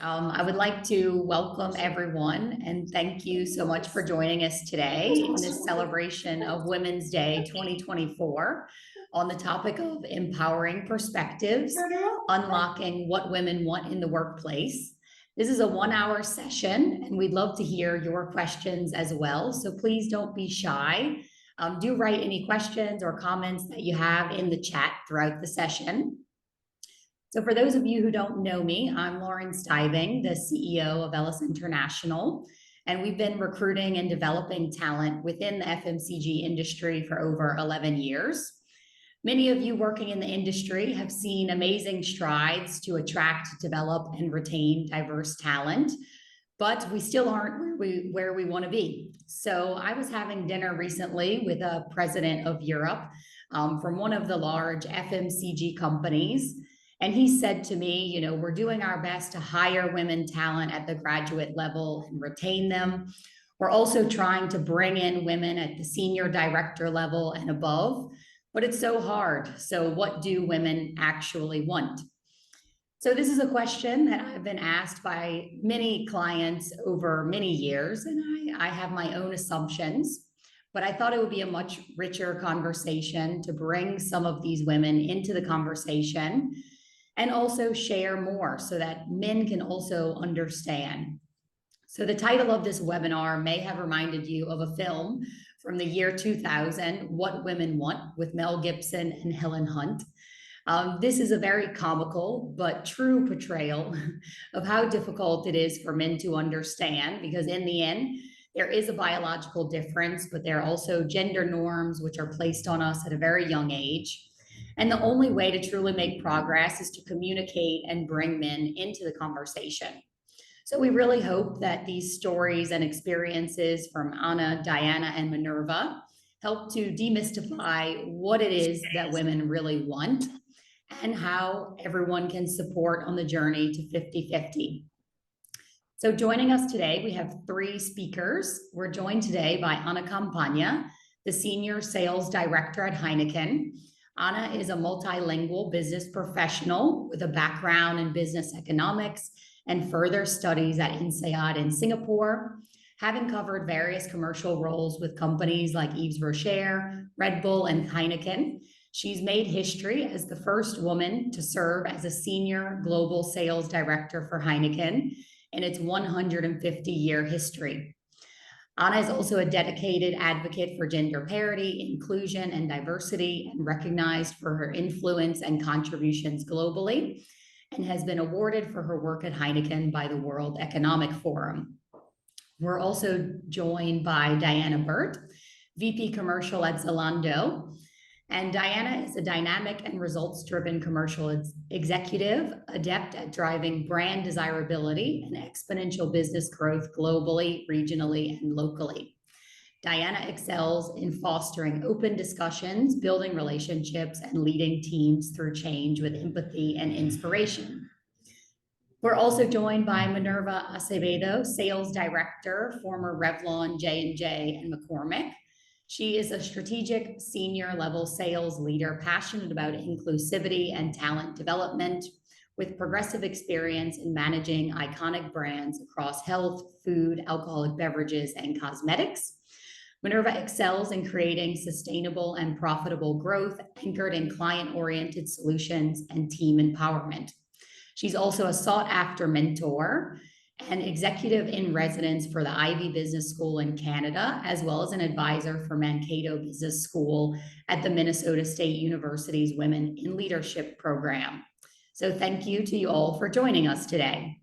I would like to welcome everyone and thank you so much for joining us today in this celebration of Women's Day 2024 on the topic of empowering perspectives, unlocking what women want in the workplace. This is a 1-hour session and we'd love to hear your questions as well. So please don't be shy. Do write any questions or comments that you have in the chat throughout the session. So for those of you who don't know me, I'm Lauren Stiebing, the CEO of Ellis International, and we've been recruiting and developing talent within the FMCG industry for over 11 years. Many of you working in the industry have seen amazing strides to attract, develop, and retain diverse talent, but we still aren't where we want to be. So I was having dinner recently with a president of Europe from one of the large FMCG companies. And he said to me, we're doing our best to hire women talent at the graduate level and retain them. We're also trying to bring in women at the senior director level and above, but it's so hard. So what do women actually want? So this is a question that I've been asked by many clients over many years, and I have my own assumptions, but I thought it would be a much richer conversation to bring some of these women into the conversation and also share more so that men can also understand. So the title of this webinar may have reminded you of a film from the year 2000, What Women Want, with Mel Gibson and Helen Hunt. This is a very comical but true portrayal of how difficult it is for men to understand, because in the end, there is a biological difference, but there are also gender norms which are placed on us at a very young age. And the only way to truly make progress is to communicate and bring men into the conversation. So we really hope that these stories and experiences from Anna, Diana, and Minerva help to demystify what it is that women really want and how everyone can support on the journey to 50-50. So joining us today, we have 3 speakers. We're joined today by Anna Campagna, the Senior Sales Director at Heineken. Anna is a multilingual business professional with a background in business economics and further studies at INSEAD in Singapore, having covered various commercial roles with companies like Yves Rocher, Red Bull, and Heineken. She's made history as the first woman to serve as a senior global sales director for Heineken in its 150-year history. Anna is also a dedicated advocate for gender parity, inclusion, and diversity, and recognized for her influence and contributions globally, and has been awarded for her work at Heineken by the World Economic Forum. We're also joined by Diana Berte, VP Commercial at Zalando. And Diana is a dynamic and results-driven commercial executive, adept at driving brand desirability and exponential business growth globally, regionally, and locally. Diana excels in fostering open discussions, building relationships, and leading teams through change with empathy and inspiration. We're also joined by Minerva Acevedo, Sales Director, former Revlon, J&J, and McCormick. She is a strategic senior level sales leader passionate about inclusivity and talent development, with progressive experience in managing iconic brands across health, food, alcoholic beverages, and cosmetics. Minerva excels in creating sustainable and profitable growth anchored in client-oriented solutions and team empowerment. She's also a sought-after mentor and executive in residence for the Ivy Business School in Canada, as well as an advisor for Mankato Business School at the Minnesota State University's Women in Leadership program. So thank you to you all for joining us today.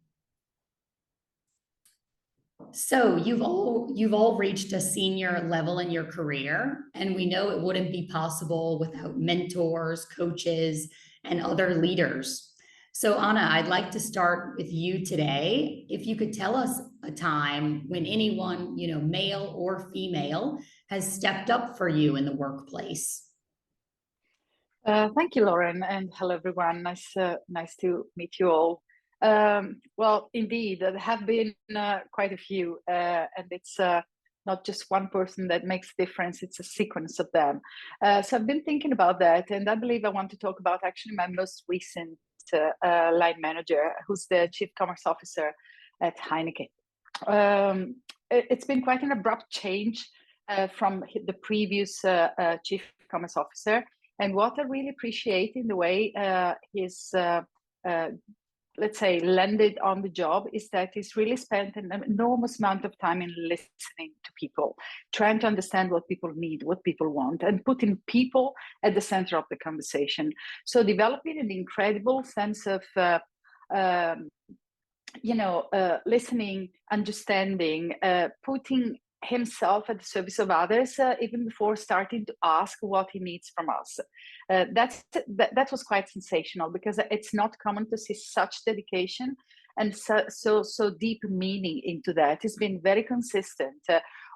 So you've all reached a senior level in your career, and we know it wouldn't be possible without mentors, coaches, and other leaders. So Anna, I'd like to start with you today. If you could tell us a time when anyone, male or female, has stepped up for you in the workplace. Thank you, Lauren, and hello, everyone. Nice to meet you all. Well, indeed, there have been quite a few, and it's not just one person that makes a difference, it's a sequence of them. So I've been thinking about that, and I believe I want to talk about actually my most recent line manager, who's the Chief Commerce Officer at Heineken. It's been quite an abrupt change from the previous Chief Commerce Officer. And what I really appreciate in the way he's, let's say, landed on the job is that he's really spent an enormous amount of time in listening to people, trying to understand what people need, what people want, and putting people at the center of the conversation. So developing an incredible sense of listening, understanding, putting himself at the service of others, even before starting to ask what he needs from us. That was quite sensational, because it's not common to see such dedication and so deep meaning into that. It's been very consistent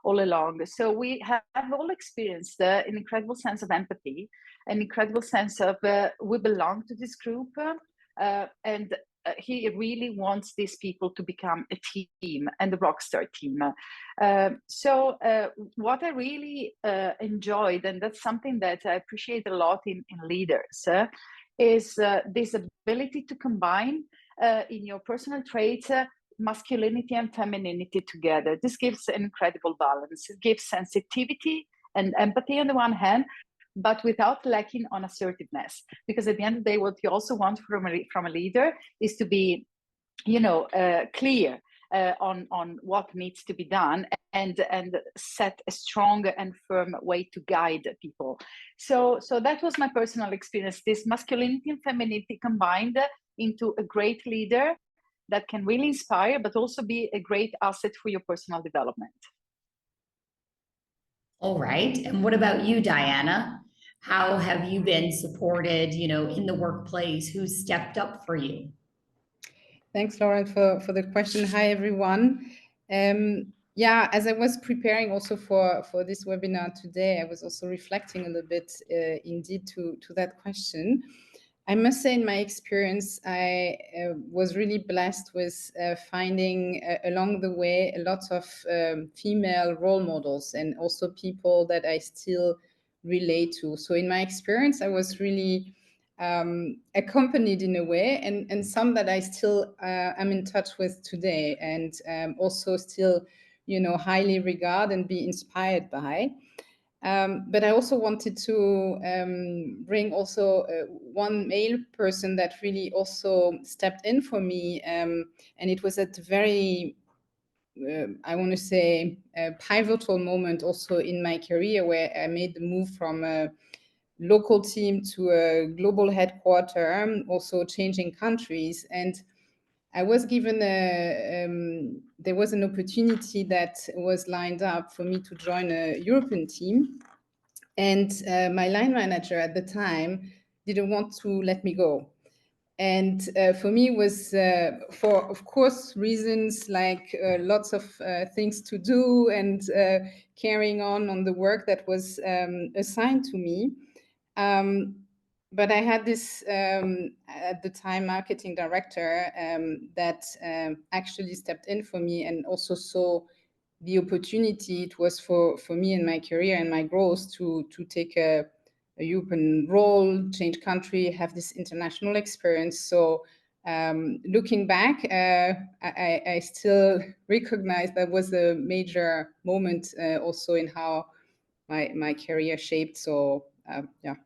all along. So we have all experienced an incredible sense of empathy, an incredible sense of we belong to this group, and he really wants these people to become a team, and a rockstar team. So what I really enjoyed, and that's something that I appreciate a lot in leaders, is this ability to combine in your personal traits masculinity and femininity together. This gives an incredible balance. It gives sensitivity and empathy on the one hand, but without lacking on assertiveness. Because at the end of the day, what you also want from a leader is to be, clear on what needs to be done, and set a strong and firm way to guide people. So that was my personal experience. This masculinity and femininity combined into a great leader that can really inspire, but also be a great asset for your personal development. All right. And what about you, Diana? How have you been supported, in the workplace? Who's stepped up for you? Thanks, Lauren, for the question. Hi, everyone. As I was preparing also for this webinar today, I was also reflecting a little bit indeed to that question. I must say, in my experience, I was really blessed with finding along the way a lot of female role models, and also people that I still relate to. So in my experience, I was really accompanied in a way, and some that I still am in touch with today, and also still, highly regard and be inspired by. But I also wanted to bring also one male person that really also stepped in for me, and it was at a very, I want to say, a pivotal moment also in my career, where I made the move from a local team to a global headquarter, also changing countries. And I was given there was an opportunity that was lined up for me to join a European team. And my line manager at the time didn't want to let me go. And for me, it was for, of course, reasons like lots of things to do, and carrying on the work that was assigned to me. But I had this, at the time, marketing director that actually stepped in for me, and also saw the opportunity it was for me in my career and my growth to take a European role, change country, have this international experience. So looking back, I still recognize that was a major moment also in how my career shaped. So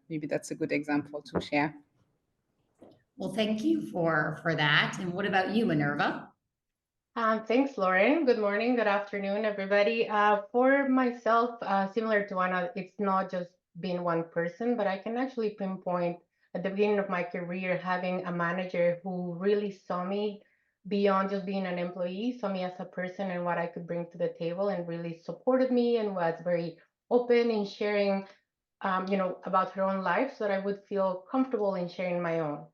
maybe that's a good example to share. Well, thank you for that. And what about you, Minerva? Thanks, Lauren. Good morning, good afternoon, everybody. For myself, similar to Anna, it's not just being one person, but I can actually pinpoint at the beginning of my career having a manager who really saw me beyond just being an employee, saw me as a person and what I could bring to the table, and really supported me and was very open in sharing, about her own life, so that I would feel comfortable in sharing my own.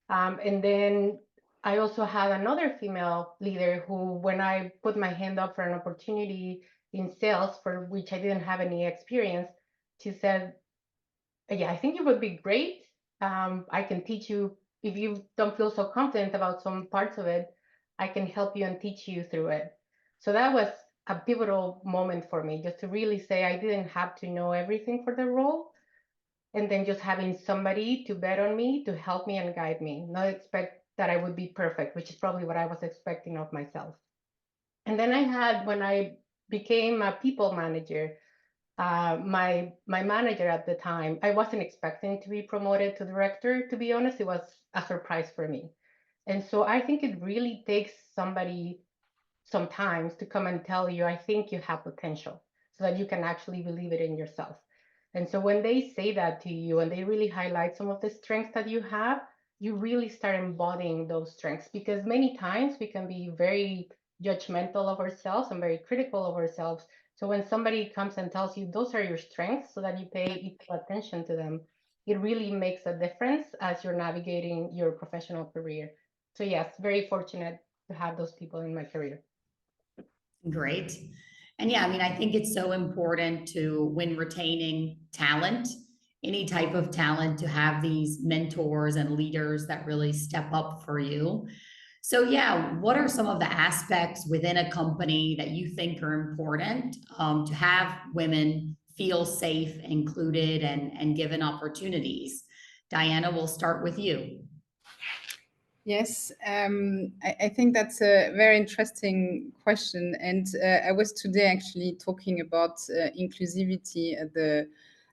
And then I also had another female leader who, when I put my hand up for an opportunity in sales for which I didn't have any experience, she said, yeah, I think it would be great. I can teach you. If you don't feel so confident about some parts of it, I can help you and teach you through it. So that was a pivotal moment for me, just to really say I didn't have to know everything for the role, and then just having somebody to bet on me, to help me and guide me, not expect that I would be perfect, which is probably what I was expecting of myself. And then when I became a people manager, my manager at the time, I wasn't expecting to be promoted to director. To be honest, it was a surprise for me. And so I think it really takes somebody sometimes to come and tell you, I think you have potential, so that you can actually believe it in yourself. And so when they say that to you and they really highlight some of the strengths that you have, you really start embodying those strengths, because many times we can be very judgmental of ourselves and very critical of ourselves. So when somebody comes and tells you those are your strengths, so that you pay equal attention to them, it really makes a difference as you're navigating your professional career. So yes, very fortunate to have those people in my career. Great. And yeah, I mean, I think it's so important to, when retaining talent, any type of talent, to have these mentors and leaders that really step up for you. So yeah, what are some of the aspects within a company that you think are important to have women feel safe, included, and given opportunities? Diana, we'll start with you. Yes, I think that's a very interesting question. And I was today actually talking about inclusivity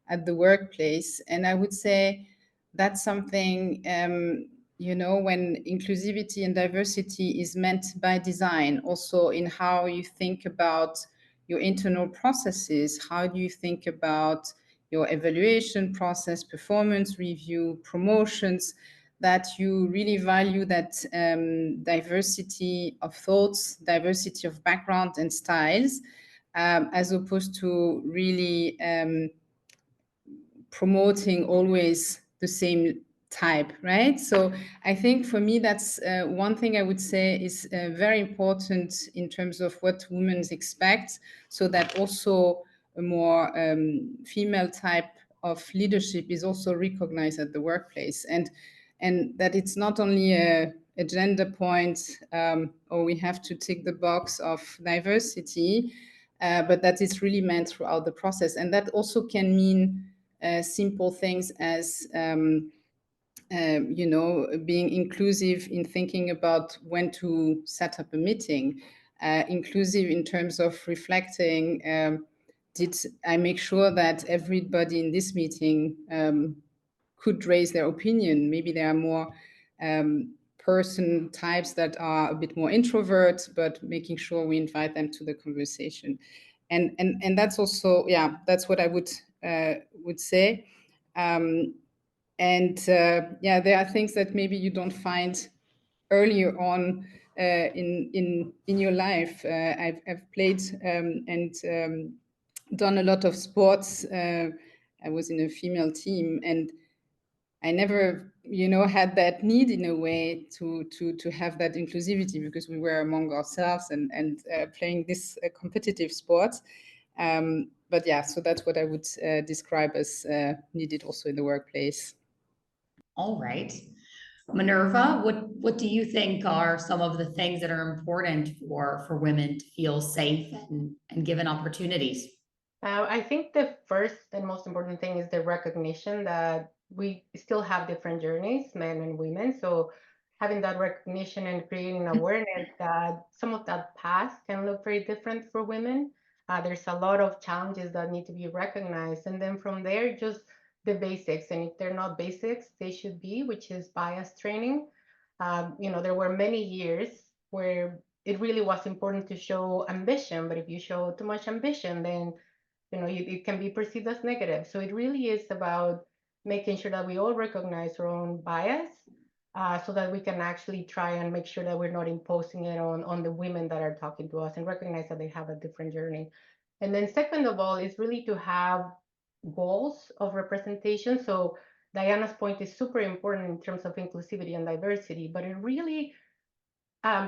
at the workplace. And I would say that's something, when inclusivity and diversity is meant by design, also in how you think about your internal processes, how do you think about your evaluation process, performance review, promotions, that you really value that diversity of thoughts, diversity of background and styles, as opposed to really promoting always the same type, right? So I think for me, that's one thing I would say is very important in terms of what women expect, so that also a more female type of leadership is also recognized at the workplace, and that it's not only a gender point, or we have to tick the box of diversity, but that it's really meant throughout the process. And that also can mean simple things as being inclusive in thinking about when to set up a meeting, inclusive in terms of reflecting, did I make sure that everybody in this meeting could raise their opinion? Maybe there are more person types that are a bit more introvert, but making sure we invite them to the conversation. And that's also, yeah, that's what I would say. Yeah, there are things that maybe you don't find earlier on in your life. I've played and done a lot of sports. I was in a female team, and I never, had that need in a way to have that inclusivity, because we were among ourselves and playing this competitive sport. But yeah, so that's what I would describe as needed also in the workplace. All right. Minerva, what do you think are some of the things that are important for women to feel safe and given opportunities? I think the first and most important thing is the recognition that we still have different journeys, men and women. So having that recognition and creating awareness that some of that past can look very different for women. There's a lot of challenges that need to be recognized. And then from there, just the basics. And if they're not basics, they should be, which is bias training. There were many years where it really was important to show ambition, but if you show too much ambition, then it can be perceived as negative. So it really is about making sure that we all recognize our own bias, so that we can actually try and make sure that we're not imposing it on the women that are talking to us, and recognize that they have a different journey. And then second of all is really to have goals of representation. So Diana's point is super important in terms of inclusivity and diversity, but it really,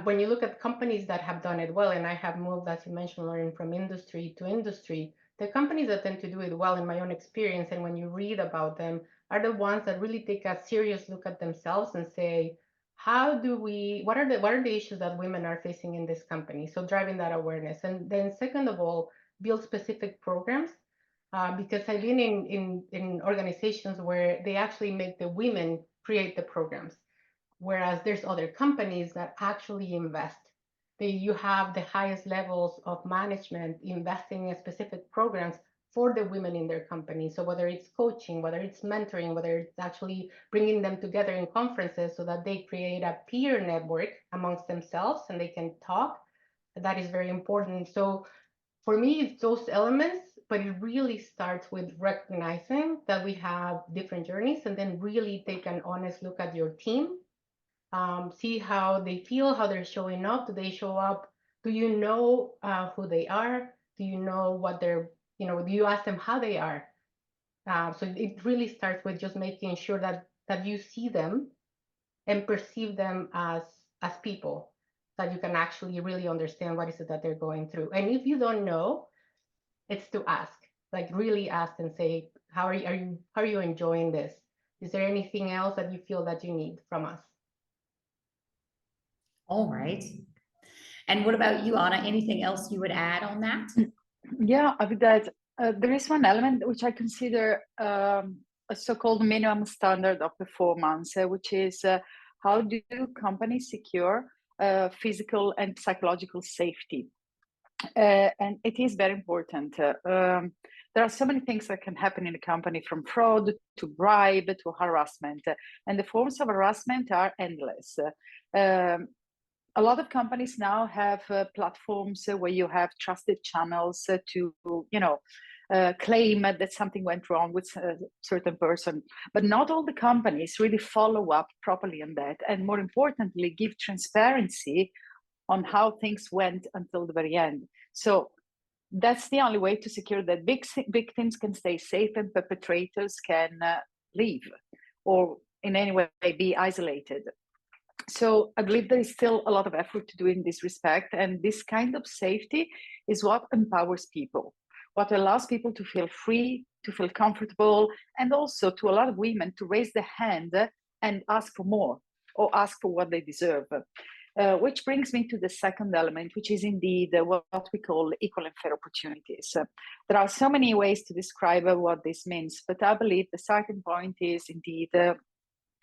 when you look at companies that have done it well, and I have moved, as you mentioned, Lauren, from industry to industry, the companies that tend to do it well, in my own experience, and when you read about them, are the ones that really take a serious look at themselves and say, what are the issues that women are facing in this company? So driving that awareness. And then second of all, build specific programs because I've been in organizations where they actually make the women create the programs, whereas there's other companies that actually invest. You have the highest levels of management investing in specific programs for the women in their company. So whether it's coaching, whether it's mentoring, whether it's actually bringing them together in conferences so that they create a peer network amongst themselves and they can talk, that is very important. So for me, it's those elements, but it really starts with recognizing that we have different journeys and then really take an honest look at your team, see how they feel, how they're showing up. Do they show up? Do you know who they are? Do you know what they're, do you ask them how they are? So it really starts with just making sure that you see them and perceive them as people, that you can actually really understand what is it that they're going through. And if you don't know, it's to ask, like really ask and say, how are you enjoying this? Is there anything else that you feel that you need from us? All right. And what about you, Anna? Anything else you would add on that? Yeah, I would add, there is one element which I consider a so-called minimum standard of performance, which is how do companies secure physical and psychological safety? And it is very important. There are so many things that can happen in a company, from fraud to bribe to harassment, and the forms of harassment are endless. A lot of companies now have platforms where you have trusted channels to, claim that something went wrong with a certain person. But not all the companies really follow up properly on that, and more importantly, give transparency on how things went until the very end. So that's the only way to secure that victims can stay safe and perpetrators can leave or in any way be isolated. So I believe there is still a lot of effort to do in this respect. And this kind of safety is what empowers people, what allows people to feel free, to feel comfortable, and also to a lot of women to raise their hand and ask for more or ask for what they deserve. Which brings me to the second element, which is indeed what we call equal and fair opportunities. There are so many ways to describe what this means, but I believe the starting point is indeed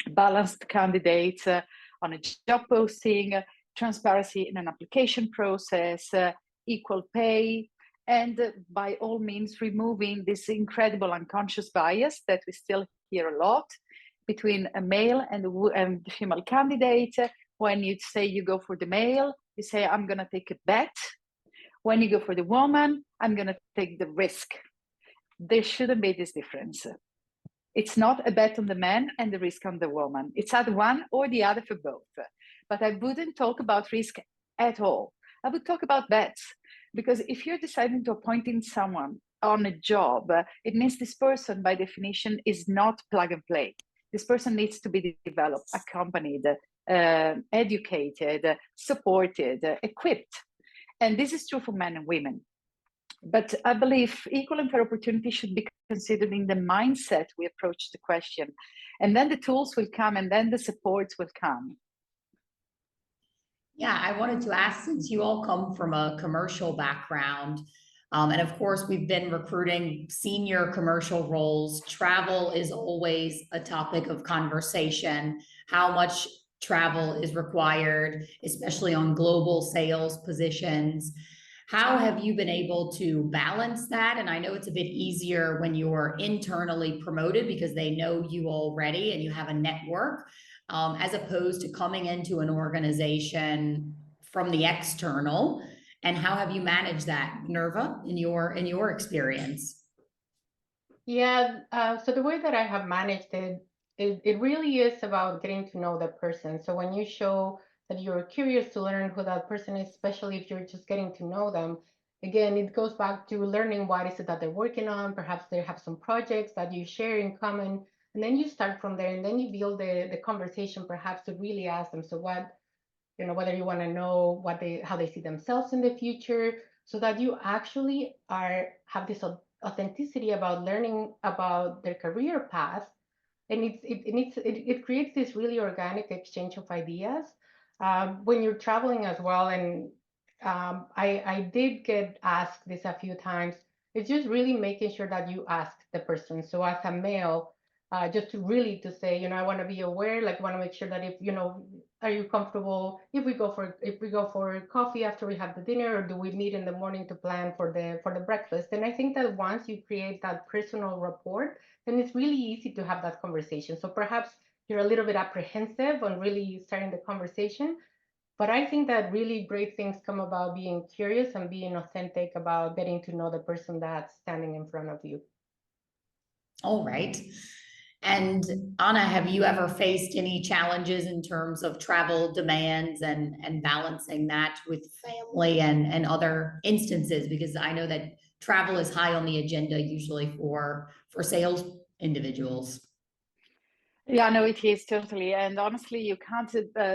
balanced candidates on a job posting, transparency in an application process, equal pay, and by all means removing this incredible unconscious bias that we still hear a lot between a male and a female candidate. When you say you go for the male, you say, I'm going to take a bet. When you go for the woman, I'm going to take the risk. There shouldn't be this difference. It's not a bet on the man and the risk on the woman. It's either one or the other for both. But I wouldn't talk about risk at all. I would talk about bets, because if you're deciding to appointing someone on a job, it means this person by definition is not plug and play. This person needs to be developed, accompanied, educated, supported, equipped. And this is true for men and women. But I believe equal and fair opportunity should be considered in the mindset we approach the question. And then the tools will come, and then the supports will come. Yeah, I wanted to ask, since you all come from a commercial background, and of course, we've been recruiting senior commercial roles. Travel is always a topic of conversation. How much travel is required, especially on global sales positions? How have you been able to balance that? And I know it's a bit easier when you're internally promoted because they know you already and you have a network, as opposed to coming into an organization from the external. And how have you managed that, Minerva, in your experience? Yeah, so the way that I have managed it really is about getting to know the person. So when you show that you're curious to learn who that person is, especially if you're just getting to know them, again, it goes back to learning what is it that they're working on. Perhaps they have some projects that you share in common, and then you start from there, and then you build the conversation, perhaps to really ask them, so what, whether you want to know how they see themselves in the future, so that you actually have this authenticity about learning about their career path. And it creates this really organic exchange of ideas when you're traveling as well. And I did get asked this a few times, it's just really making sure that you ask the person. So as a male, just to say, I want to be aware, like want to make sure that if, are you comfortable if we go for coffee after we have the dinner, or do we meet in the morning to plan for the breakfast? And I think that once you create that personal rapport, then it's really easy to have that conversation. So perhaps you're a little bit apprehensive on really starting the conversation, but I think that really great things come about being curious and being authentic about getting to know the person that's standing in front of you. All right. And Anna, have you ever faced any challenges in terms of travel demands and balancing that with family and other instances? Because I know that travel is high on the agenda usually for sales individuals. Yeah, no, it is totally. And honestly, you can't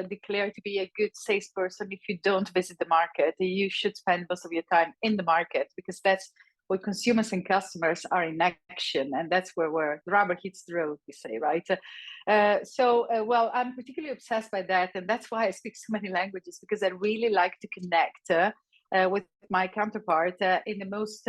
declare to be a good salesperson if you don't visit the market. You should spend most of your time in the market, because that's where consumers and customers are in action. And that's where the rubber hits the road, we say, right? Well, I'm particularly obsessed by that. And that's why I speak so many languages, because I really like to connect with my counterpart in the most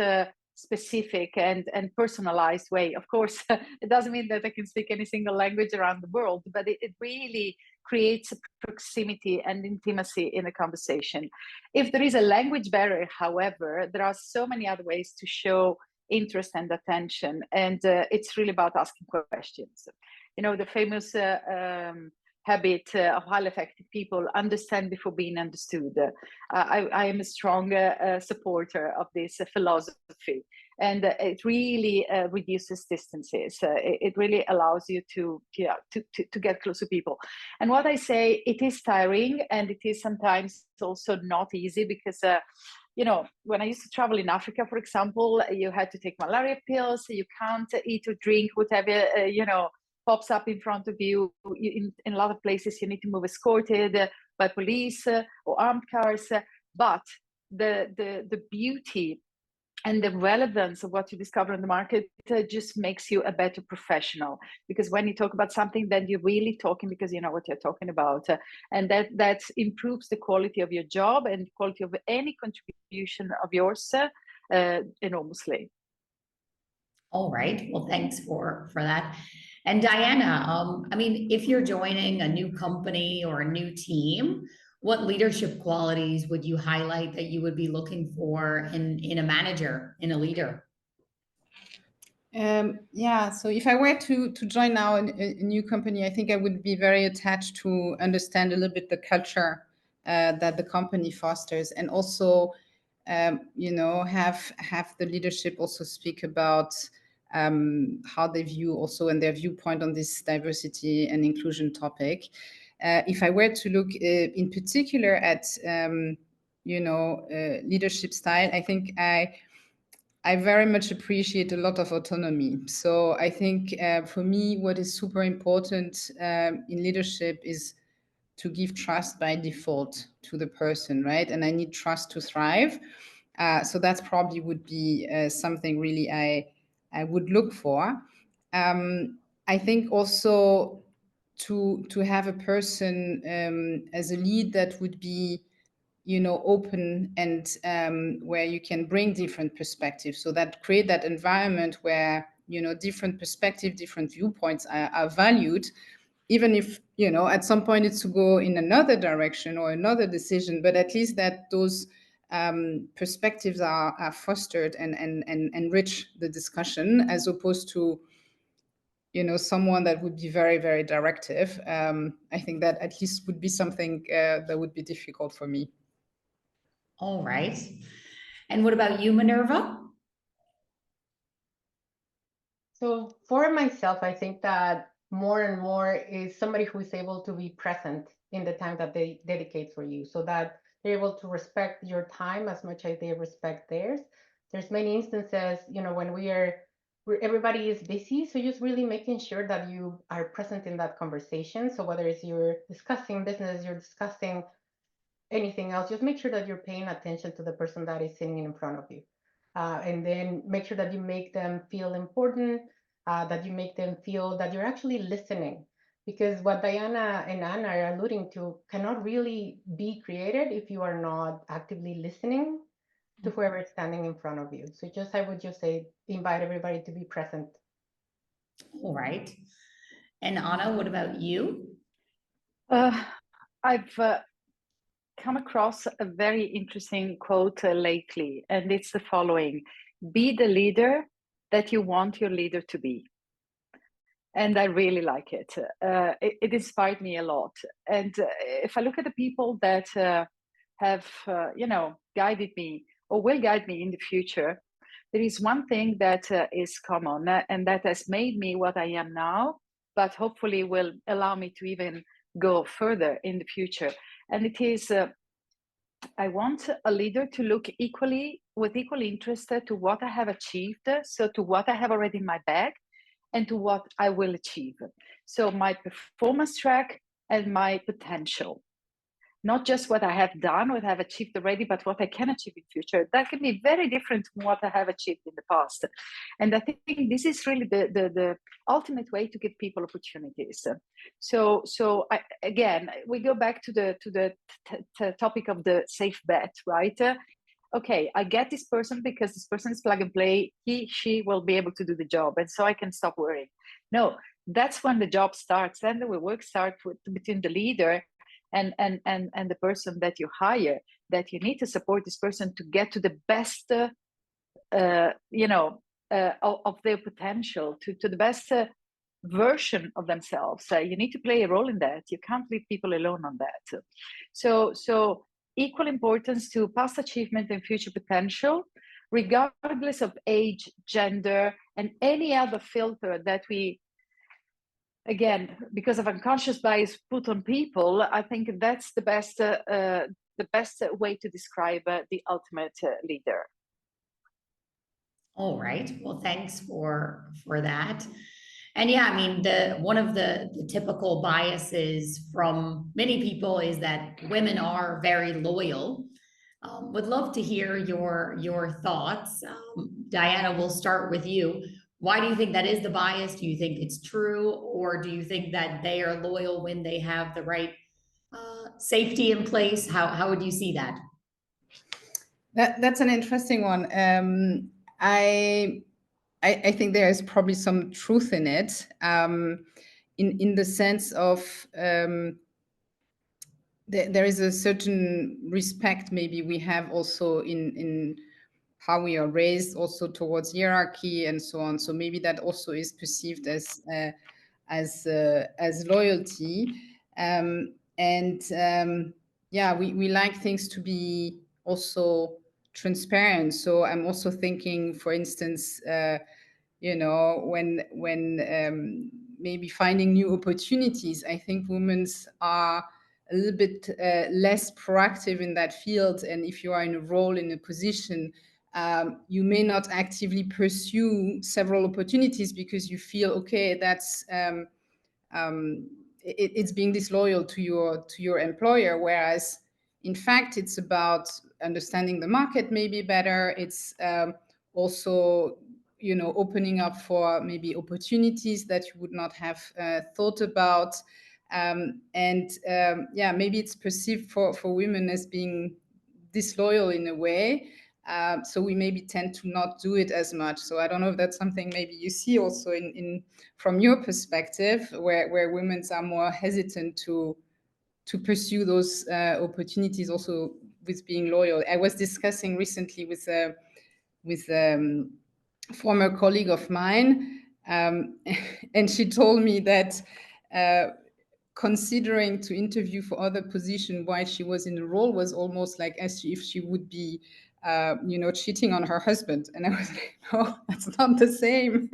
specific and personalized way. Of course, it doesn't mean that I can speak any single language around the world, but it really creates a proximity and intimacy in a conversation. If there is a language barrier, however, there are so many other ways to show interest and attention, and it's really about asking questions. The famous habit of highly effective people: understand before being understood. I am a strong supporter of this philosophy, and it really reduces distances. It really allows you to get close to people. And what I say, it is tiring, and it is sometimes also not easy, because when I used to travel in Africa, for example, you had to take malaria pills. You can't eat or drink whatever pops up in front of you. In a lot of places, you need to move escorted by police or armed cars. But the beauty and the relevance of what you discover in the market just makes you a better professional. Because when you talk about something, then you're really talking because you know what you're talking about. And that improves the quality of your job and quality of any contribution of yours enormously. All right. Well, thanks for that. And Diana, if you're joining a new company or a new team, what leadership qualities would you highlight that you would be looking for in a manager, in a leader? So if I were to join now a new company, I think I would be very attached to understand a little bit the culture that the company fosters, and also have the leadership also speak about how they view also and their viewpoint on this diversity and inclusion topic. If I were to look in particular at leadership style, I think I very much appreciate a lot of autonomy. So I think for me, what is super important in leadership is to give trust by default to the person, right? And I need trust to thrive. So that probably would be something really I would look for. I think also to have a person as a lead that would be open and where you can bring different perspectives, so that create that environment where different perspective, different viewpoints are valued, even if at some point it's to go in another direction or another decision, but at least that those perspectives are fostered and enrich the discussion, as opposed to someone that would be very, very directive. I think that at least would be something that would be difficult for me. All right. And what about you, Minerva? So for myself, I think that more and more is somebody who is able to be present in the time that they dedicate for you, so that they're able to respect your time as much as they respect theirs. There's many instances, when where everybody is busy, so just really making sure that you are present in that conversation. So whether it's you're discussing business, you're discussing anything else, just make sure that you're paying attention to the person that is sitting in front of you. And then make sure that you make them feel important, that you make them feel that you're actually listening. Because what Diana and Anna are alluding to cannot really be created if you are not actively listening. to whoever is standing in front of you. So I would just say, invite everybody to be present. All right. And Anna, what about you? I've come across a very interesting quote lately, and it's the following: be the leader that you want your leader to be. And I really like it. It inspired me a lot. And if I look at the people that have, guided me or will guide me in the future, there is one thing that is common, and that has made me what I am now, but hopefully will allow me to even go further in the future. And it is, I want a leader to look with equal interest to what I have achieved, so to what I have already in my bag, and to what I will achieve. So my performance track and my potential, not just what I have done, what I have achieved already, but what I can achieve in future. That can be very different from what I have achieved in the past. And I think this is really the ultimate way to give people opportunities. So again, we go back to the topic of the safe bet, right? Okay, I get this person because this person is plug and play. She will be able to do the job, and so I can stop worrying. No, that's when the job starts. Then the work starts between the leader and the person that you hire. That you need to support this person to get to the best, of their potential, to the best version of themselves. You need to play a role in that. You can't leave people alone on that. So equal importance to past achievement and future potential, regardless of age, gender, and any other filter that we, again, because of unconscious bias, put on people. I think that's the best way to describe the ultimate leader. All right. Well, thanks for that. And yeah, I mean, one of the typical biases from many people is that women are very loyal. Would love to hear your thoughts. Diana, we'll start with you. Why do you think that is the bias? Do you think it's true, or do you think that they are loyal when they have the right safety in place? How would you see that? That's an interesting one. I think there is probably some truth in it, in the sense of there is a certain respect maybe we have also in how we are raised, also towards hierarchy and so on. So maybe that also is perceived as loyalty, yeah, we like things to be also transparent. So I'm also thinking, for instance, when maybe finding new opportunities, I think women are a little bit less proactive in that field. And if you are in a role, in a position, you may not actively pursue several opportunities because you feel, okay, that's it's being disloyal to your employer. Whereas in fact, it's about understanding the market maybe better. It's also opening up for maybe opportunities that you would not have thought about. Yeah, maybe it's perceived for women as being disloyal in a way. So we maybe tend to not do it as much. So I don't know if that's something maybe you see also in from your perspective, where women are more hesitant to pursue those opportunities, also with being loyal. I was discussing recently with a former colleague of mine, and she told me that considering to interview for other position while she was in the role was almost like as if she would be cheating on her husband. And I was like, no, that's not the same.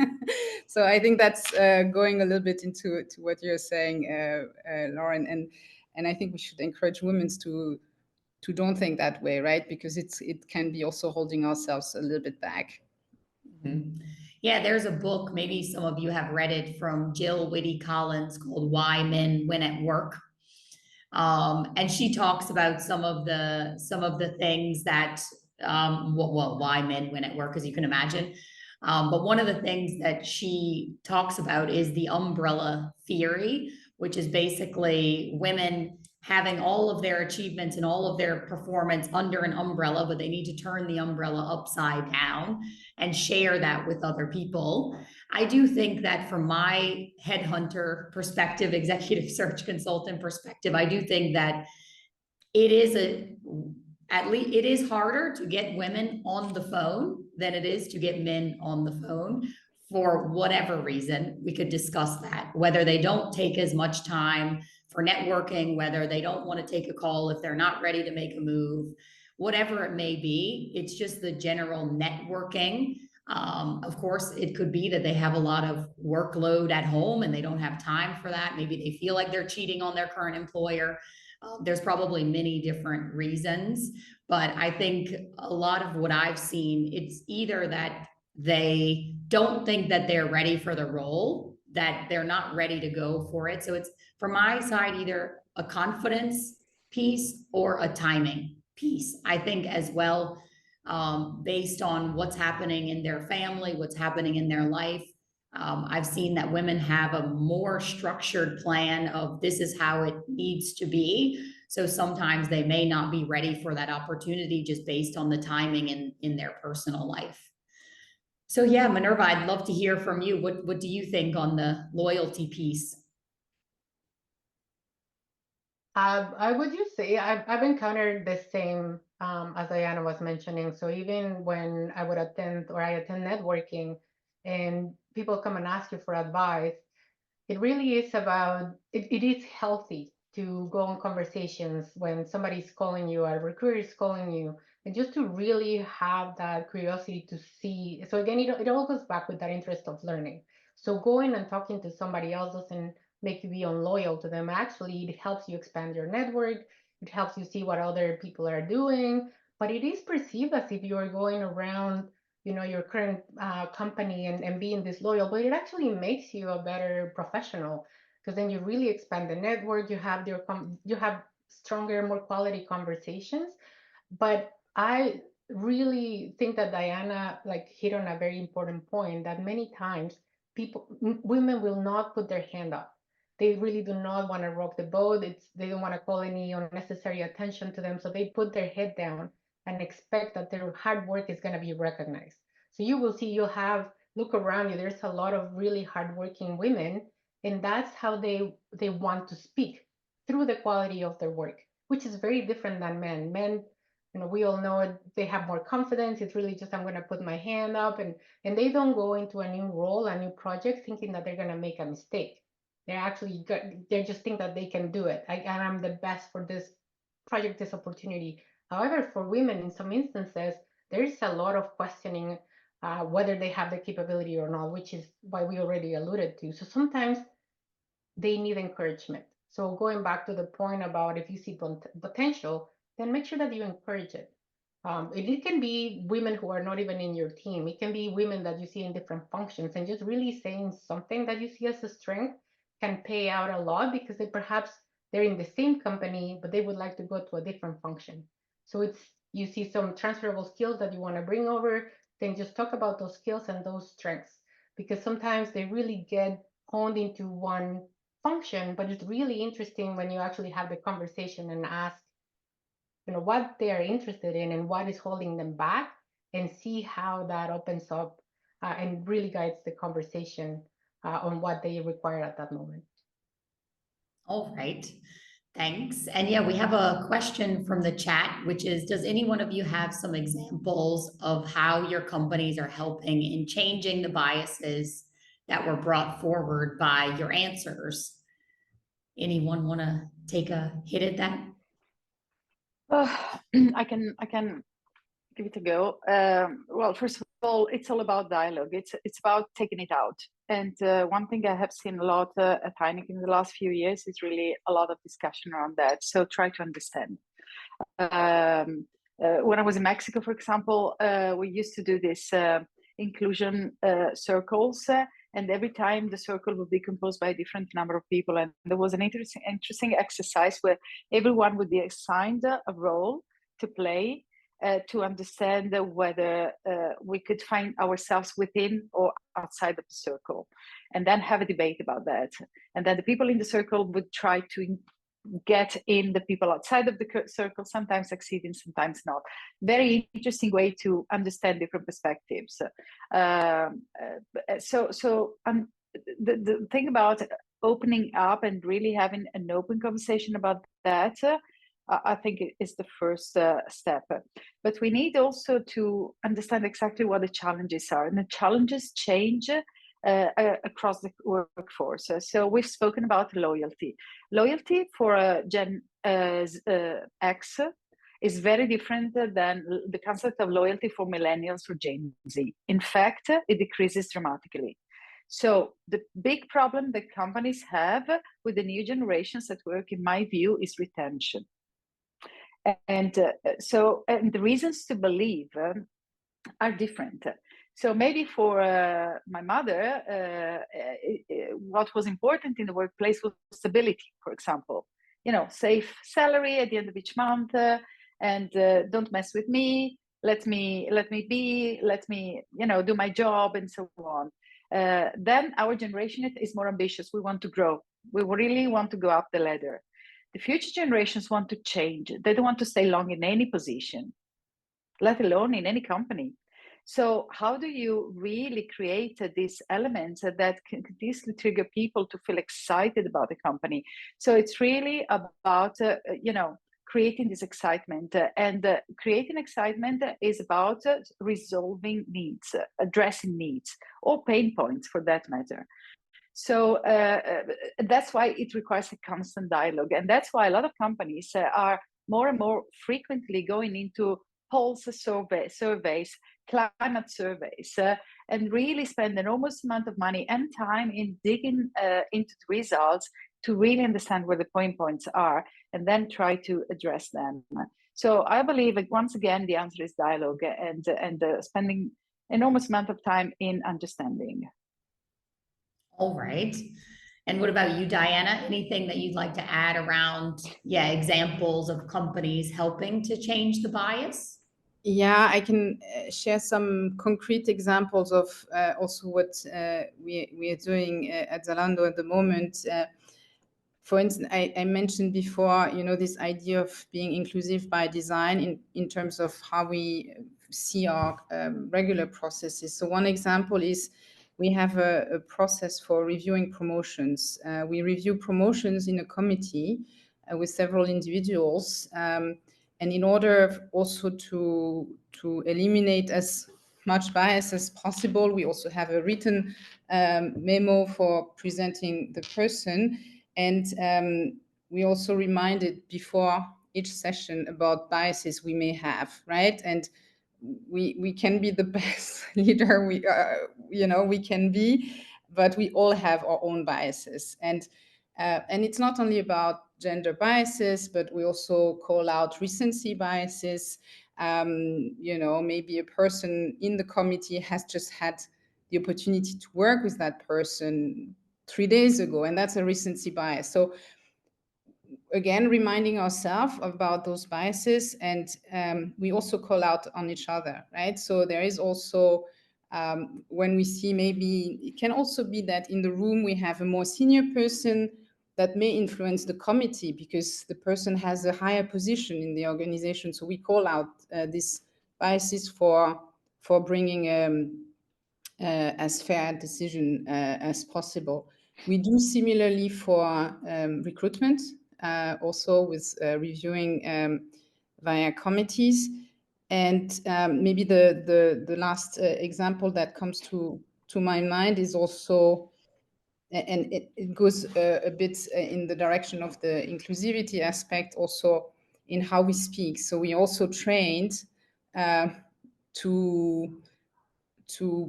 So I think that's going a little bit into what you're saying, Lauren, and I think we should encourage women to don't think that way, right? Because it can be also holding ourselves a little bit back. Mm-hmm. Yeah, there's a book, maybe some of you have read it, from Jill Whitty Collins, called Why Men Win at Work. And she talks about some of the things that why men win at work, as you can imagine. But one of the things that she talks about is the umbrella theory, which is basically women having all of their achievements and all of their performance under an umbrella, but they need to turn the umbrella upside down and share that with other people. I do think that from my headhunter perspective, executive search consultant perspective, I do think that it is at least it is harder to get women on the phone than it is to get men on the phone for whatever reason. We could discuss that, whether they don't take as much time for networking, whether they don't want to take a call if they're not ready to make a move, whatever it may be. It's just the general networking. Of course, it could be that they have a lot of workload at home and they don't have time for that. Maybe they feel like they're cheating on their current employer. There's probably many different reasons, but I think a lot of what I've seen, it's either that they don't think that they're ready for the role, that they're not ready to go for it. So it's, from my side, either a confidence piece or a timing piece. I think as well, based on what's happening in their family, what's happening in their life. I've seen that women have a more structured plan of this is how it needs to be. So sometimes they may not be ready for that opportunity just based on the timing in their personal life. So yeah, Minerva, I'd love to hear from you. What do you think on the loyalty piece? I would just say I've encountered the same as Diana was mentioning. So even when I would attend networking and people come and ask you for advice, it really is about, it is healthy to go on conversations when somebody's calling you, a recruiter is calling you, and just to really have that curiosity to see. So again, it all goes back with that interest of learning. So going and talking to somebody else doesn't make you be unloyal to them. Actually, it helps you expand your network. It helps you see what other people are doing. But it is perceived as if you're going around, your current company and being disloyal, but it actually makes you a better professional, because then you really expand the network. You have you have stronger, more quality conversations. But I really think that Diana hit on a very important point, that many times women will not put their hand up. They really do not want to rock the boat. They don't want to call any unnecessary attention to them, so they put their head down and expect that their hard work is going to be recognized. So you will see, look around you, there's a lot of really hardworking women, and that's how they want to speak, through the quality of their work, which is very different than men. Men, we all know it, they have more confidence. It's really just, I'm going to put my hand up, and they don't go into a new role, a new project, thinking that they're going to make a mistake. They just think that they can do it. And I'm the best for this project, this opportunity. However, for women, in some instances, there is a lot of questioning whether they have the capability or not, which is why we already alluded to. So sometimes they need encouragement. So going back to the point about, if you see potential, then make sure that you encourage it. It can be women who are not even in your team. It can be women that you see in different functions, and just really saying something that you see as a strength can pay out a lot, because they're in the same company, but they would like to go to a different function. So you see some transferable skills that you want to bring over, then just talk about those skills and those strengths, because sometimes they really get honed into one function. But it's really interesting when you actually have the conversation and ask, what they are interested in and what is holding them back, and see how that opens up and really guides the conversation on what they require at that moment. All right. Thanks. And yeah, we have a question from the chat, which is, does any one of you have some examples of how your companies are helping in changing the biases that were brought forward by your answers? Anyone want to take a hit at that? I can give it a go. Well, first of all, it's all about dialogue. It's about taking it out. And one thing I have seen a lot at Heineken in the last few years is really a lot of discussion around that. So try to understand. When I was in Mexico, for example, we used to do this inclusion circles. And every time the circle would be composed by a different number of people. And there was an interesting exercise where everyone would be assigned a role to play. to understand whether we could find ourselves within or outside of the circle, and then have a debate about that. And then the people in the circle would try to get in the people outside of the circle, sometimes succeeding, sometimes not. Very interesting way to understand different perspectives. The thing about opening up and really having an open conversation about that, I think it is the first step. But we need also to understand exactly what the challenges are, and the challenges change across the workforce. So we've spoken about loyalty. Loyalty for Gen X is very different than the concept of loyalty for millennials or Gen Z. In fact, it decreases dramatically. So the big problem that companies have with the new generations at work, in my view, is retention. And the reasons to believe are different. So maybe for my mother, what was important in the workplace was stability, for example. Safe salary at the end of each month, and don't mess with me. Let me do my job, and so on. Then our generation is more ambitious. We want to grow. We really want to go up the ladder. The future generations want to change. They don't want to stay long in any position, let alone in any company. So how do you really create these elements that can easily trigger people to feel excited about the company? So it's really about, creating this excitement. And creating excitement is about resolving needs, addressing needs, or pain points for that matter. So that's why it requires a constant dialogue. And that's why a lot of companies are more and more frequently going into pulse surveys, climate surveys, and really spend an enormous amount of money and time in digging into the results to really understand where the pain points are and then try to address them. So I believe that once again, the answer is dialogue and spending enormous amount of time in understanding. All right. And what about you, Diana? Anything that you'd like to add around, examples of companies helping to change the bias? Yeah, I can share some concrete examples of also what we are doing at Zalando at the moment. For instance, I mentioned before, this idea of being inclusive by design in terms of how we see our regular processes. So one example is we have a process for reviewing promotions. We review promotions in a committee with several individuals. And in order also to eliminate as much bias as possible, we also have a written memo for presenting the person. And we also reminded before each session about biases we may have, right? And we can be the best leader we can be, but we all have our own biases. And it's not only about gender biases, but we also call out recency biases. Maybe a person in the committee has just had the opportunity to work with that person 3 days ago, and that's a recency bias. So again, reminding ourselves about those biases, and we also call out on each other, right? So there is also, when we see, maybe it can also be that in the room we have a more senior person that may influence the committee because the person has a higher position in the organization. So we call out these biases for bringing as fair a decision as possible. We do similarly for recruitment, also with reviewing via committees. And maybe the last example that comes to my mind is also, and it goes a bit in the direction of the inclusivity aspect, also in how we speak. So we also trained to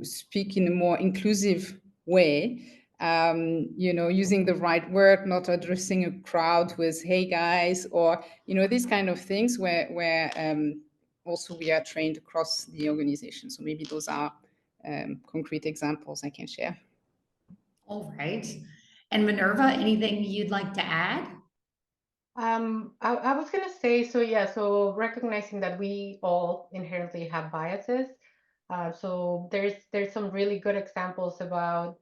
speak in a more inclusive way, using the right word, not addressing a crowd with "Hey guys," or these kind of things where also we are trained across the organization. So maybe those are concrete examples I can share. All right. And Minerva, anything you'd like to add? I was gonna say, so yeah, so recognizing that we all inherently have biases. So there's some really good examples about,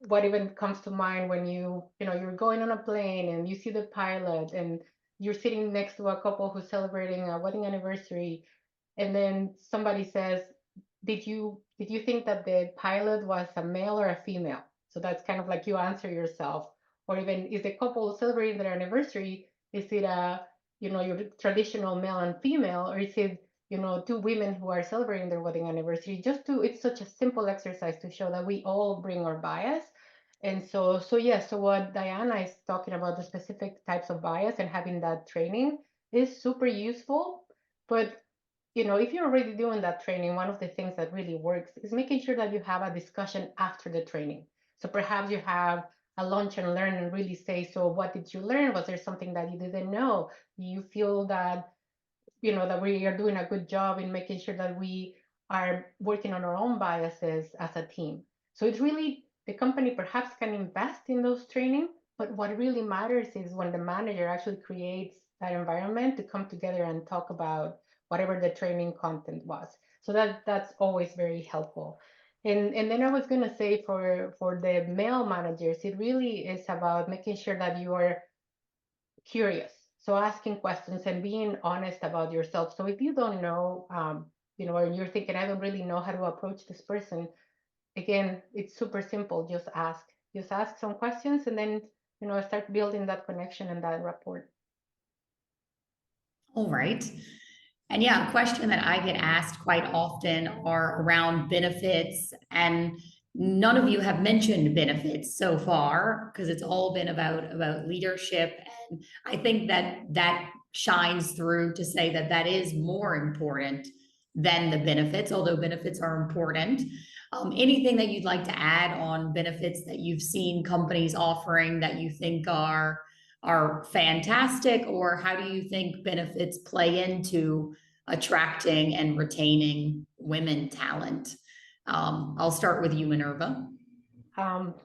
what even comes to mind when you're going on a plane and you see the pilot and you're sitting next to a couple who's celebrating a wedding anniversary, and then somebody says, did you think that the pilot was a male or a female? So that's kind of like you answer yourself. Or even, is the couple celebrating their anniversary, is it your traditional male and female, or is it, two women who are celebrating their wedding anniversary? It's such a simple exercise to show that we all bring our bias. And so what Diana is talking about, the specific types of bias and having that training, is super useful. But if you're already doing that training, one of the things that really works is making sure that you have a discussion after the training. So perhaps you have a lunch and learn and really say, so what did you learn? Was there something that you didn't know? Do you feel that that we are doing a good job in making sure that we are working on our own biases as a team? So it's really, the company perhaps can invest in those training, but what really matters is when the manager actually creates that environment to come together and talk about whatever the training content was. So that's always very helpful. And then I was going to say, for the male managers, it really is about making sure that you are curious. So asking questions and being honest about yourself. So if you don't know, and you're thinking, I don't really know how to approach this person, again, it's super simple. Just ask. Just ask some questions, and then, start building that connection and that rapport. All right. And yeah, a question that I get asked quite often are around benefits, and none of you have mentioned benefits so far because it's all been about leadership. And I think that shines through to say that is more important than the benefits, although benefits are important. Anything that you'd like to add on benefits that you've seen companies offering that you think are fantastic, or how do you think benefits play into attracting and retaining women talent? I'll start with you, Minerva.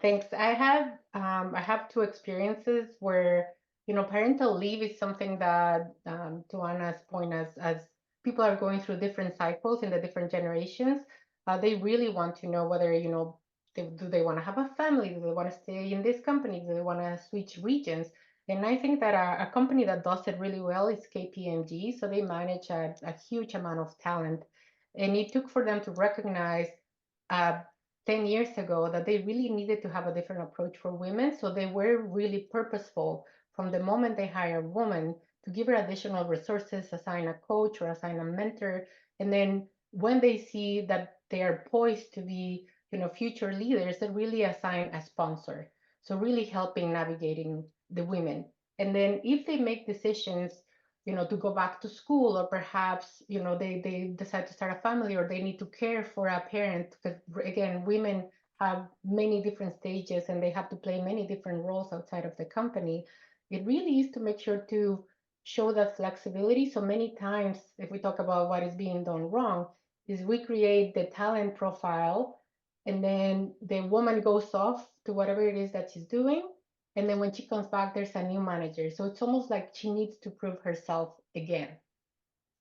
Thanks. I have two experiences where, parental leave is something that, to Anna's point, as people are going through different cycles in the different generations, they really want to know whether, do they want to have a family? Do they want to stay in this company? Do they want to switch regions? And I think that a company that does it really well is KPMG. So they manage a huge amount of talent. And it took for them to recognize, uh, 10 years ago, that they really needed to have a different approach for women. So they were really purposeful from the moment they hire a woman to give her additional resources, assign a coach or assign a mentor. And then when they see that they are poised to be, future leaders, they really assign a sponsor. So really helping navigating the women. And then if they make decisions, to go back to school, or perhaps, they decide to start a family, or they need to care for a parent, because again, women have many different stages and they have to play many different roles outside of the company. It really is to make sure to show that flexibility. So many times, if we talk about what is being done wrong, is we create the talent profile, and then the woman goes off to whatever it is that she's doing, and then when she comes back, there's a new manager. So it's almost like she needs to prove herself again.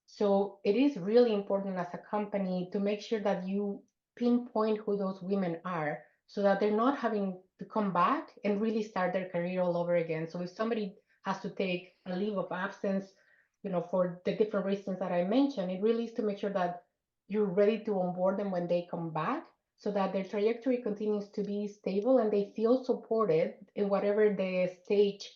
So it is really important as a company to make sure that you pinpoint who those women are, so that they're not having to come back and really start their career all over again. So if somebody has to take a leave of absence, for the different reasons that I mentioned, it really is to make sure that you're ready to onboard them when they come back, so that their trajectory continues to be stable and they feel supported in whatever the stage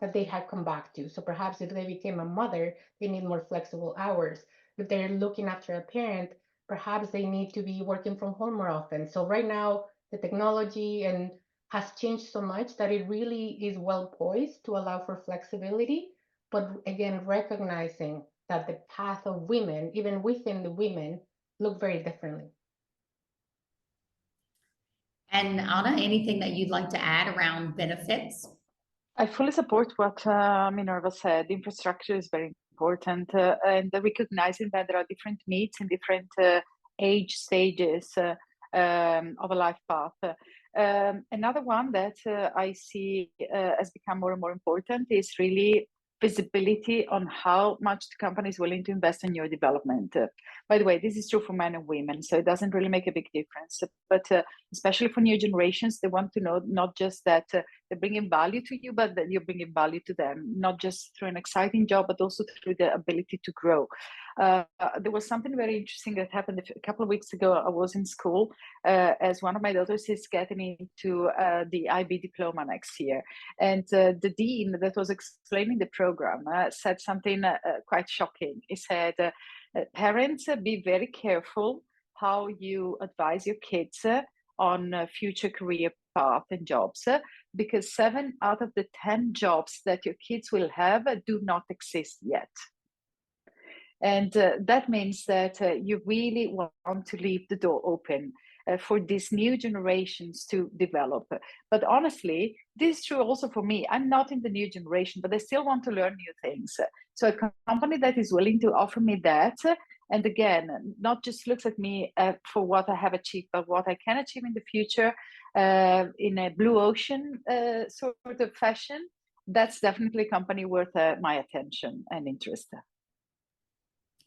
that they had come back to. So perhaps if they became a mother, they need more flexible hours. If they're looking after a parent, perhaps they need to be working from home more often. So right now, the technology and has changed so much that it really is well poised to allow for flexibility. But again, recognizing that the path of women, even within the women, look very differently. And Anna, anything that you'd like to add around benefits? I fully support what Minerva said. Infrastructure is very important, and recognizing that there are different needs in different age stages of a life path. Another one that I see has become more and more important is really visibility on how much the company is willing to invest in your development. By the way, this is true for men and women, so it doesn't really make a big difference. But especially for new generations, they want to know not just that they're bringing value to you, but that you're bringing value to them, not just through an exciting job, but also through the ability to grow. There was something very interesting that happened a couple of weeks ago. I was in school as one of my daughters is getting into the IB diploma next year. And the dean that was explaining the program said something quite shocking. He said, parents, be very careful how you advise your kids on future career path and jobs, because 7 out of the 10 jobs that your kids will have do not exist yet. And that means that you really want to leave the door open for these new generations to develop. But honestly, this is true also for me. I'm not in the new generation, but I still want to learn new things. So a company that is willing to offer me that, and again, not just looks at me for what I have achieved, but what I can achieve in the future in a blue ocean sort of fashion, that's definitely a company worth my attention and interest.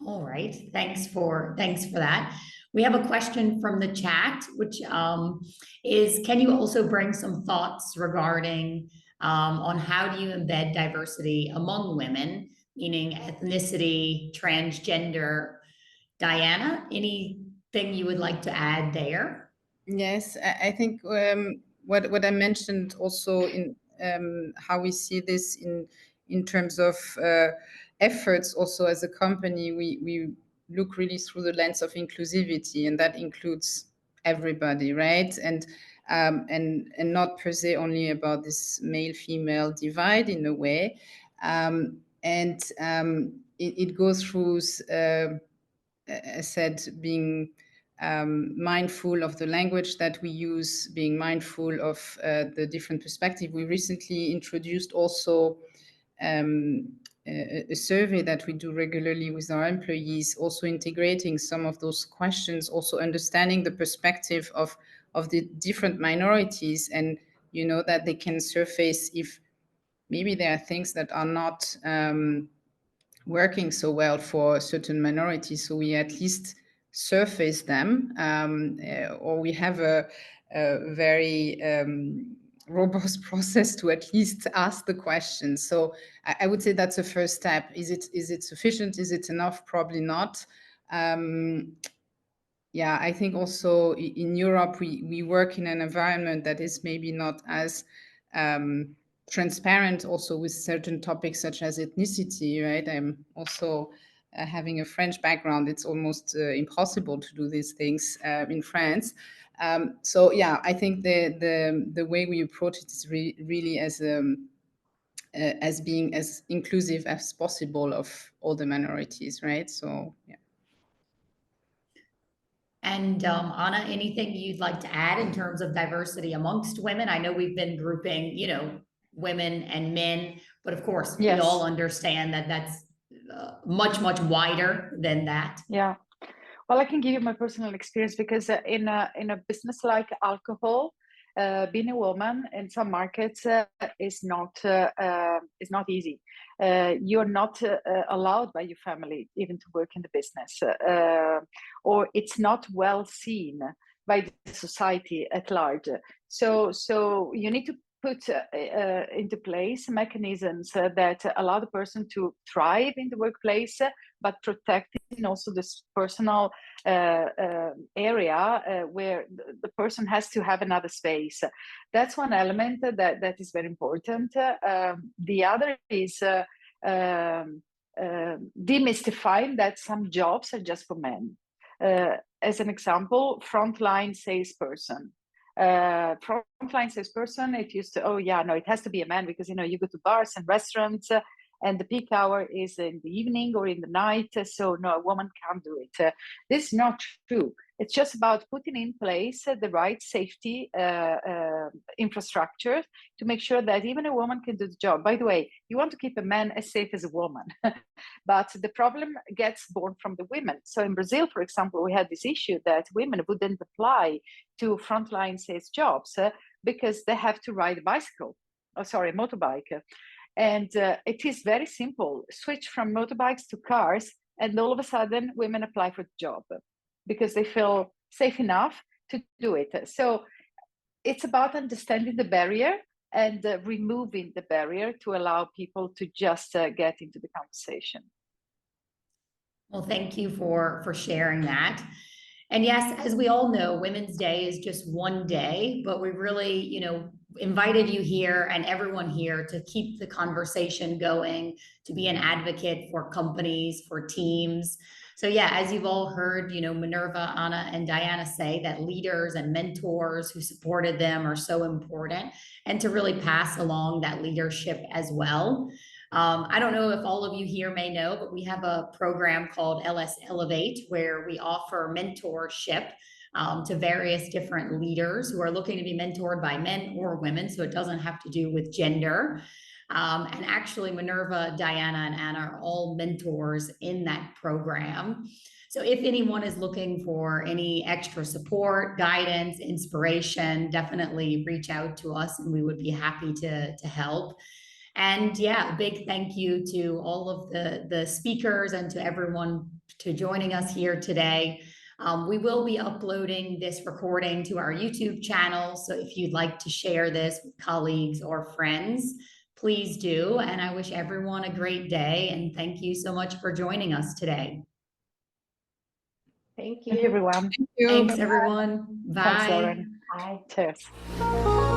All right, thanks for that. We have a question from the chat, which is, can you also bring some thoughts regarding on how do you embed diversity among women, meaning ethnicity, transgender? Diana, anything you would like to add there? Yes, I think what I mentioned also in how we see this in terms of efforts also as a company, we look really through the lens of inclusivity, and that includes everybody, right? And not per se only about this male-female divide in a way. It goes through, I said, being mindful of the language that we use, being mindful of the different perspective. We recently introduced also a survey that we do regularly with our employees, also integrating some of those questions, also understanding the perspective of the different minorities, and you know that they can surface if maybe there are things that are not working so well for certain minorities, so we at least surface them, or we have a very robust process to at least ask the question. So I would say that's a first step. Is it sufficient? Is it enough? Probably not. Yeah, I think also in Europe we work in an environment that is maybe not as transparent also with certain topics such as ethnicity, right? I'm also having a French background. It's almost impossible to do these things in France. So yeah, I think the way we approach it is really as being as inclusive as possible of all the minorities, right? So yeah. And Anna, anything you'd like to add in terms of diversity amongst women? I know we've been grouping, women and men, but of course, Yes. We all understand that that's much, much wider than that. Yeah. Well, I can give you my personal experience, because in a business like alcohol, being a woman in some markets is not easy. You're not allowed by your family even to work in the business, or it's not well seen by the society at large. So you need to put into place mechanisms that allow the person to thrive in the workplace, but protecting also this personal area where the person has to have another space. That's one element that is very important. The other is demystifying that some jobs are just for men. As an example, frontline salesperson. Frontline salesperson, it used to, oh yeah, no, it has to be a man, because you go to bars and restaurants and the peak hour is in the evening or in the night, so no, a woman can't do it. This is not true. It's just about putting in place the right safety infrastructure to make sure that even a woman can do the job. By the way, you want to keep a man as safe as a woman, but the problem gets born from the women. So in Brazil, for example, we had this issue that women wouldn't apply to frontline sales jobs because they have to ride a motorbike. And it is very simple. Switch from motorbikes to cars, and all of a sudden women apply for the job because they feel safe enough to do it. So it's about understanding the barrier and removing the barrier to allow people to just get into the conversation. Well, thank you for sharing that. And yes, as we all know, Women's Day is just one day, but we really, invited you here and everyone here to keep the conversation going, to be an advocate for companies, for teams. So yeah, as you've all heard, Minerva, Anna, and Diana say that leaders and mentors who supported them are so important, and to really pass along that leadership as well. I don't know if all of you here may know, but we have a program called LS Elevate, where we offer mentorship to various different leaders who are looking to be mentored by men or women, so it doesn't have to do with gender. And actually, Minerva, Diana, and Anna are all mentors in that program. So if anyone is looking for any extra support, guidance, inspiration, definitely reach out to us and we would be happy to help. And yeah, a big thank you to all of the speakers and to everyone to joining us here today. We will be uploading this recording to our YouTube channel. So if you'd like to share this with colleagues or friends, please do. And I wish everyone a great day. And thank you so much for joining us today. Thank you. Thank you, everyone. Thank you. Thanks, everyone. Bye. Thanks, Lauren. Bye. Cheers.